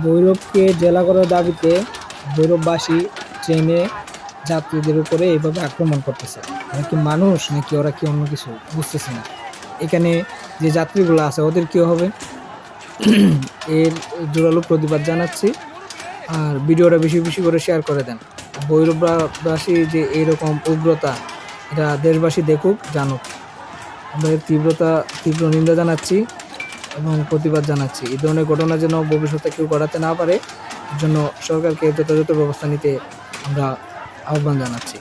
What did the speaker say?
ভৈরবকে জেলা করার দাবিতে ভৈরববাসী ট্রেনে যাত্রীদের উপরে এইভাবে আক্রমণ করতেছে। ওরা কি মানুষ নাকি ওরা কি অন্য কিছু বুঝতেছি না। এখানে যে যাত্রীগুলো আছে ওদের কি হবে? এর জোরালো প্রতিবাদ জানাচ্ছি। আর ভিডিওটা বেশি বেশি করে শেয়ার করে দেন। ভৈরববাসী যে এইরকম উগ্রতা, এটা দেশবাসী দেখুক, জানুক। আমরা এর তীব্র নিন্দা জানাচ্ছি এবং প্রতিবাদ জানাচ্ছি। এই ধরনের ঘটনা যেন ভবিষ্যতে কেউ ঘটাতে না পারে, এর জন্য সরকারকে যথাযথ ব্যবস্থা নিতে আমরা আহ্বান জানাচ্ছি।